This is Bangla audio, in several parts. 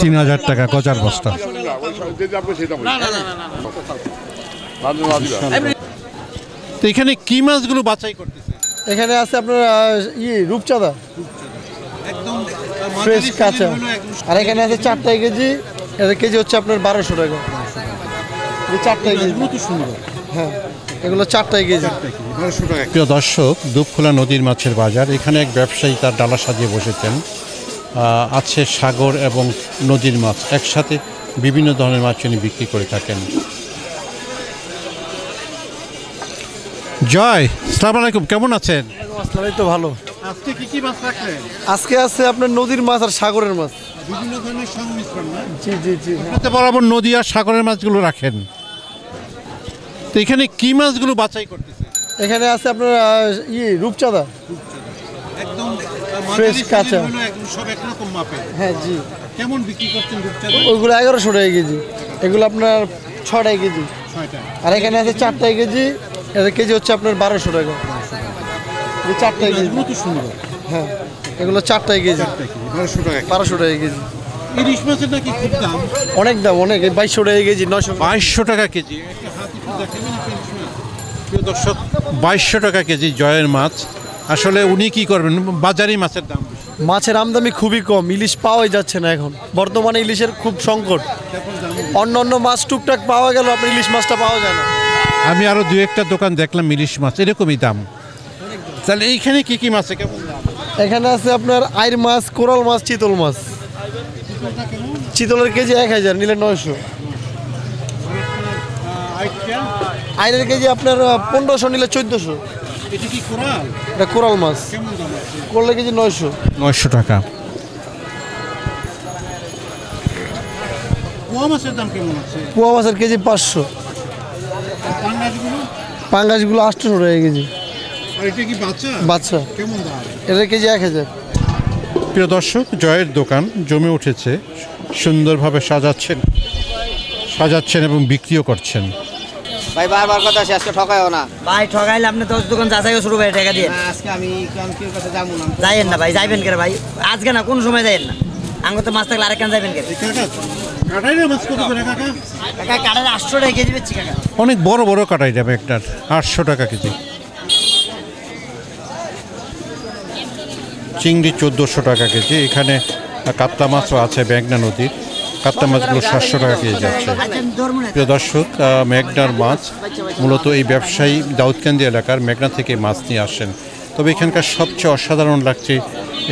3000 টাকা গজার বস্তা। তো এখানে কি মাছগুলো বাছাই করতেছে? এখানে আছে আপনার রূপচাঁদা একদম ফ্রেশ কাঁচা, আর এখানে আছে 4 টাকা কেজি। এর কেজি হচ্ছে আপনার 1200 টাকা। এই 4 টাকা কেজি সুন্দর। হ্যাঁ, এগুলো 4 টাকা কেজি। প্রিয় দর্শক, দুপখোলা নদীর মাছের বাজার। এখানে এক ব্যবসায়ী তার ডালা সাজিয়ে বসেছেন। আছে সাগর এবং নদীর মাছ একসাথে, বিভিন্ন ধরনের মাছ উনি বিক্রি করে থাকেন। জয়, আসসালামু আলাইকুম, কেমন আছেন? আসসালামু তো ভালো। আজকে কি মাছ রাখলেন? আজকে আছে আপনার নদীর মাছ আর সাগরের মাছ, বিভিন্ন ধরনের সংমিশ্রণ না? জি জি জি। আপনি বরাবর নদী আর সাগরের মাছগুলো রাখেন। তো এখানে কি মাছগুলো বাছাই করতেছে? এখানে আছে আপনার রূপচাঁদা একদম ফ্রেশ কাঁচা, সব একরকম মাপে। হ্যাঁ জি। কেমন বিক্রি করছেন রূপচাঁদা? ওইগুলো 1100 টাকা কেজি। এগুলো আপনার 6 টাকা কেজি। 6 টাকা। আর এখানে আছে 4 টাকা কেজি। এর কেজি হচ্ছে আপনার 1200 টাকা। এই 4 টাকা কেজি সুন্দর। হ্যাঁ, এগুলো 4 টাকা কেজি। 1200 টাকা। 1200 টাকা কেজি। ইলিশ মাছের নাকি খুব দাম? অনেক দাম, অনেক। 2200 টাকা কেজি, 2200 টাকা কেজি। প্রিয় দর্শক, 2200 টাকা কেজি জয়ের মাছ। আসলে উনি কি করবেন, বাজারি মাছের দাম। মাছের আমদানি খুবই কম, ইলিশ পাওয়াই যাচ্ছে না এখন। বর্তমানে ইলিশের খুব সংকট। অন্য অন্য মাছ টুকটাক পাওয়া গেল, আপনার ইলিশ মাছটা পাওয়া যায় না। আমি আরো 2-1টা দোকান দেখলাম ইলিশ মাছ এরকমই দাম। তাহলে এইখানে কি কি মাছ কেমন দাম? এখানে আছে আপনার আইর মাছ, কোরাল মাছ, চিতল মাছ। চিতলের কেজি 1000, নিলে 900। আইরের কেজি আপনার 1500, নিলে 1400। এটা কোরাল মাছ, কোরালের কেজি 900 টাকা। পোয়া মাছের দাম কেমন আছে? পোয়া মাছের কেজি 500। পাঙ্গাসগুলো 800 টাকা কেজি। বাচ্চা এটার কেজি 1000। প্রিয় দর্শক, জয়ের দোকান জমে উঠেছে, সুন্দরভাবে সাজাচ্ছেন এবং বিক্রিও করছেন। ভাই বারবার কথা আছে, আজকে ঠকায়ও না ভাই। ঠকাইলে আপনি 10 দোকান যাচাইও শুরু করে টাকা দিয়ে। আজকে আমি কেউ কাছে যাবো না। যাইয়েন না ভাই, যাইবেন কেন ভাই? আজকে না, কোন সময় যাইয়েন না। আঙ্গুর তো মাছ থাকলে আরেকখান যাইবেন কেন? কাকা কাটার 800 টাকা কেজি বেচছি কাকা। অনেক বড় বড় কাটাই যাবে একটার 800 টাকা কেজি। চিংড়ি 1400 টাকা কেজি। এখানে কাতলা মাছও আছে, মেঘনা নদীর কাতলা মাছগুলো 700 টাকা কেজি যাচ্ছে। প্রিয় দর্শক, মেঘনার মাছ মূলত এই ব্যবসায়ী দাউদকান্দি এলাকার মেঘনা থেকে মাছ নিয়ে আসেন। তবে এখানকার সবচেয়ে অসাধারণ লাগছে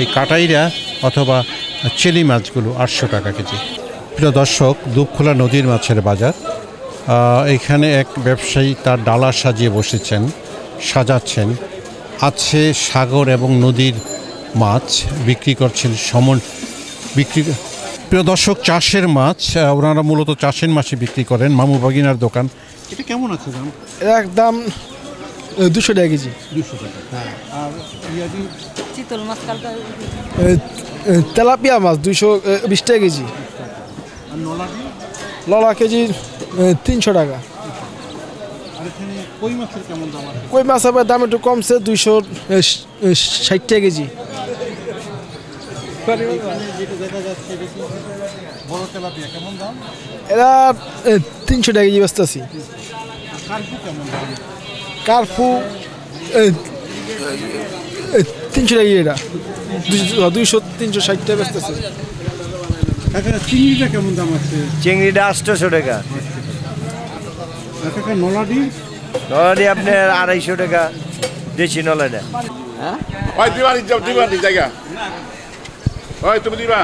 এই কাটাইরা অথবা চেলি মাছগুলো 800 টাকা কেজি। প্রিয় দর্শক, দুপখোলা নদীর মাছের বাজার। এখানে এক ব্যবসায়ী তার ডালা সাজিয়ে বসেছেন, সাজাচ্ছেন। আছে সাগর এবং নদীর মাছ বিক্রি করছেন, প্রিয় দর্শক, চাষের মাছ। ওনারা মূলত চাষের মাছই বিক্রি করেন। মামু বাগিনার দোকান। এটা কেমন আছে দাম? একদম 200 টাকা কেজি। 200 টাকা। হ্যাঁ। আর চিতল মাছ কালকা, তেলাপিয়া মাছ 220 টাকা কেজি। আর ললা কেজি 300 টাকা। আর এখানে কই মাছের কেমন দাম আছে? কই মাছ আবার দাম একটু কমছে, 260 টাকা কেজি। বড় তেলাপিয়া কেমন দাম? এরা 300 টাকা কেজি বেচতেছি। কার্ফু 300 টাকা এটা, 200-360 টাকা বেচতেছি। চিংড়িটা কেমন দাম আছে? চিংড়িটা 800 টাকা। নলাডি আপনার 250 টাকা দেশি নলাটা। জায়গা তুমি দিবা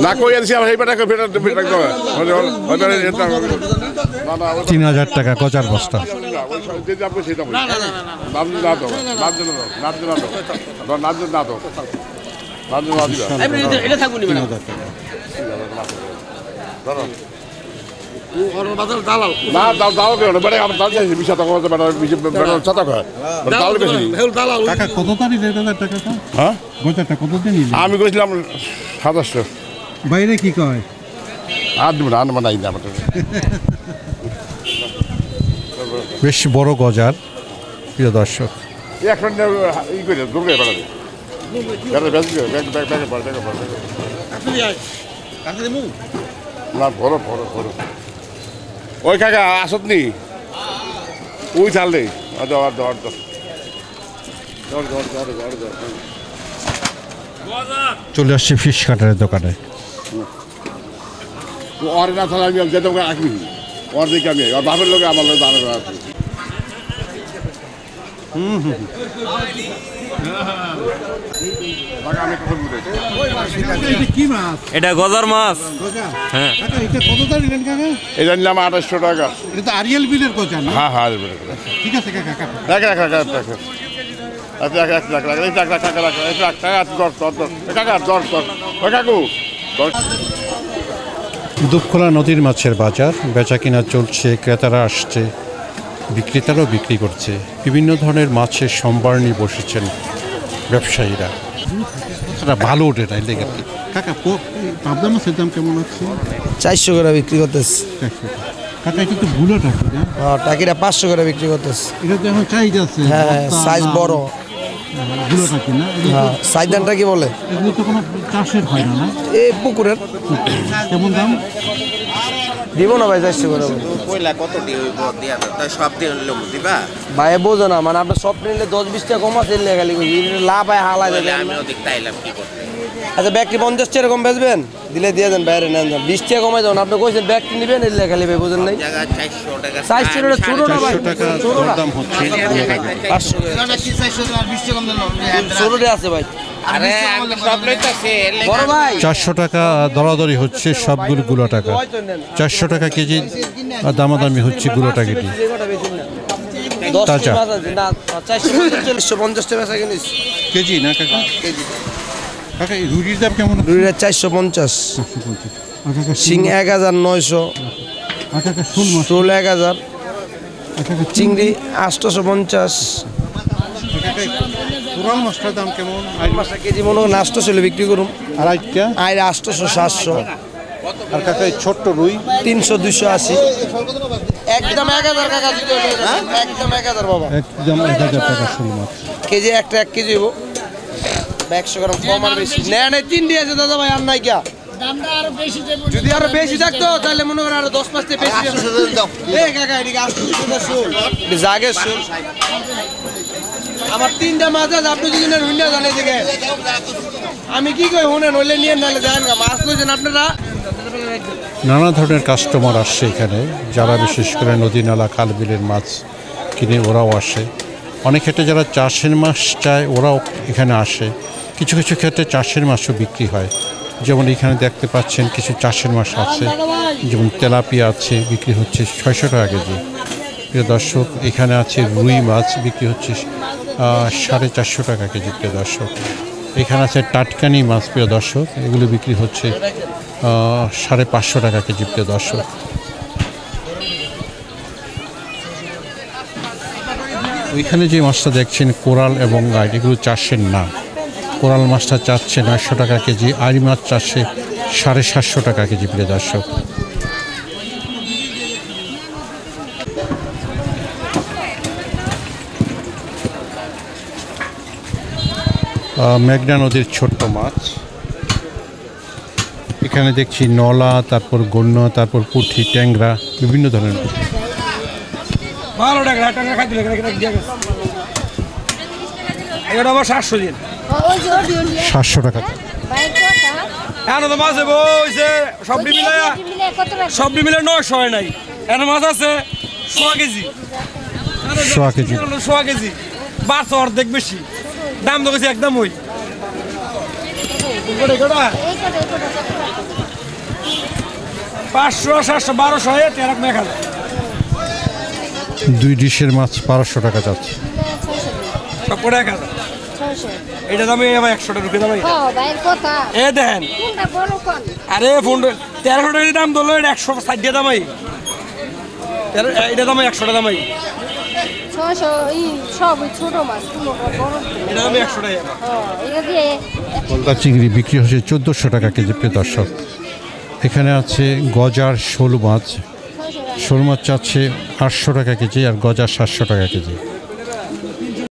না কই আছি আমার এই 3000 টাকা গজার বস্তা। আমি কইছিলাম 2700। বাইরে কি কয়? নাই বেশ বড় গজার। প্রিয় দর্শক। এখন ই করে দুর্গে বেড়াবে না ভরো ভরো ভরো ওই কাকা আসত নি ওই চাললে চলে আসছি ফিশ কাটারের দোকানে। ওর না তাহলে আমি যেতে আসবি ওর দিকে আমি ওর বাপের লোকে আমার লোক দাঁড়ানো আছে এটা গজার মাছ। হ্যাঁ, এটা নিলাম 2800 টাকা। এটা তো আরিয়াল বিলের কোচা না? হ্যাঁ হ্যাঁ ঠিক আছে কাকা কাকা। দুপখোলা নদীর মাছের বাজার, বেচা কিনা চলছে, ক্রেতারা আসছে, বিক্রেতারাও বিক্রি করছে। বিভিন্ন ধরনের মাছের সম্ভার নিয়ে বসেছেন ব্যবসায়ীরা। ভালো ওঠে না লেগে। কাকা পাবদা মাছের দাম কেমন আছে? 400 করে বিক্রি করতেছে। কাকা এটা তো ভুলো টাকি না? টাকিটা 500 করে বিক্রি করতেছে। এটা তো এখন চাহিদা আছে। হ্যাঁ, সাইজ বড়। ভুলো টাকি না? হ্যাঁ, সাইদানটা কি বলে? এগুলো তো কোনো চাষের হয় না, না? এই পুকুরের। কেমন দাম? দিব না ভাই 400 করে। কইলা কত দিয়া তাই সব দিয়ে লোক দিবা ভাই বোঝো না, মানে আপনি সব নিলে 10-20 টাকা কম আছে খালি লাভ হয় হালা দেবে। আমিও দেখতে আইলাম কি করতে। আচ্ছা ব্যাগটি 50 টাকা কম বেচবেন, দিলে দিয়ে দেন, বাইরে নেন, 20 টাকা কমাই যান। আপনি কইছেন ব্যাগটি নেবেন এলে খালি ভাই বুঝেন নাই। জায়গা 400 টাকা 400 টাকা ছোট না ভাই, 400 টাকা দাম হচ্ছে। 500 না কি 400 টাকা 20 টাকা কম দিলাম ছোটটা আছে ভাই। আরে সব লইতাছে বড় ভাই 400 টাকা দরাদরি হচ্ছে সবগুলো গুলো টাকা। 400 টাকা কেজি দামাদামি হচ্ছে গুলো টাকাটি। তাজা। 450 টাকা বেচা কিনিস কেজি না কাকা? কেজি। কাকা এই রুটির দাম কেমন? রুইটা 450, শিং 1900, কাকা শোল মাছ, শোল 1000, চিংড়ি 850। কোরাল মাছটার দাম কেমন? মাছটা কেজি মনে হয় 800 বিক্রি করুন। আর আইটা? আইরে 800, 700। আর কাকা এই ছোট্ট রুই 300, 280। একদম 1000 টাকা দিতে হবে। একদম 1000 বাবা। একদম 1000 টাকা শোল মাছ। কেজি একটা 1 কেজি হইব। 100 গ্রাম কম আর বেশি নেই 3 দিয়ে আছে দাদা ভাই, আর নাই কিয়া দামটা আরো বেশি দেব। যদি আরো বেশি থাকতো তাহলে মনে করেন আরো 10-5 টাকা বেশি দাও। এই কাকা এদিকে 800 টাকা শোল জাগে শোল। আমার 3টা মাছ আছে, আপনি যদি না হুন্ডা জানে দিকে আমি কি কই হুনেন হইলে নিয়ে নালে যান গা। মাছ লইছেন আপনারা। নানা ধরনের কাস্টমার আসছে এখানে, যারা বিশেষ করে নদী নালা খাল বিলের মাছ কিনে ওরাও আসে। অনেক ক্ষেত্রে যারা চাষের মাছ চায় ওরাও এখানে আসে। কিছু কিছু ক্ষেত্রে চাষের মাছও বিক্রি হয়, যেমন এখানে দেখতে পাচ্ছেন কিছু চাষের মাছ আছে, যেমন তেলাপিয়া আছে, বিক্রি হচ্ছে 600 টাকা কেজি। প্রিয় দর্শক, এখানে আছে রুই মাছ, বিক্রি হচ্ছে 450 টাকা কেজি। প্রিয় দর্শক, এখানে আছে টাটকানি মাছ। প্রিয় দর্শক, এগুলো বিক্রি হচ্ছে 550 টাকা কেজি। প্রিয় দর্শক, ওইখানে যে মাছটা দেখছেন কোরাল এবং গাইড, এগুলো চাষের না। কোরাল মাছটা চাচ্ছে 900 টাকা কেজি, আড়ি মাছ চাচ্ছে 750 টাকা কেজি। প্রিয় দর্শক, মেঘনা নদীর ছোট্ট মাছ, এখানে দেখছি নলা, তারপর গণ্য, তারপর পুঁটি, ট্যাংরা, বিভিন্ন ধরনের। 12 টাকা টাকা খাই দিলে এটা আবার 700 দিন 700 টাকা। এখন তো মাছ বইছে সব মিলে 900 হয় নাই। এখন মাছ আছে 100 কেজি 100 কেজি 100 কেজি বাড়ছে অর্ধেক বেশি। দাম তো গেছে একদম ওই 500, 700, 1200 এরকম 1000। 2 ডিশের মাছ 1200 টাকা যাচ্ছে। সব করে 1000। এটা দামে ভাই 100 টাকা ঢুকে দাম। এ দেখেন, আরে ফোন 1300 টাকা দাম ধরলো, এটা 160 টাকা দামাই। এটা দামে 100 টাকা দামাই। এটা দামে 100 টাকা। গলদা চিংড়ি বিক্রি হচ্ছে 1400 টাকা কেজি। প্রিয় দর্শক, এখানে আছে গজার শোল মাছ। শোল মাছ চাচ্ছে 800 টাকা কেজি, আর গজার 700 টাকা কেজি। তিনশো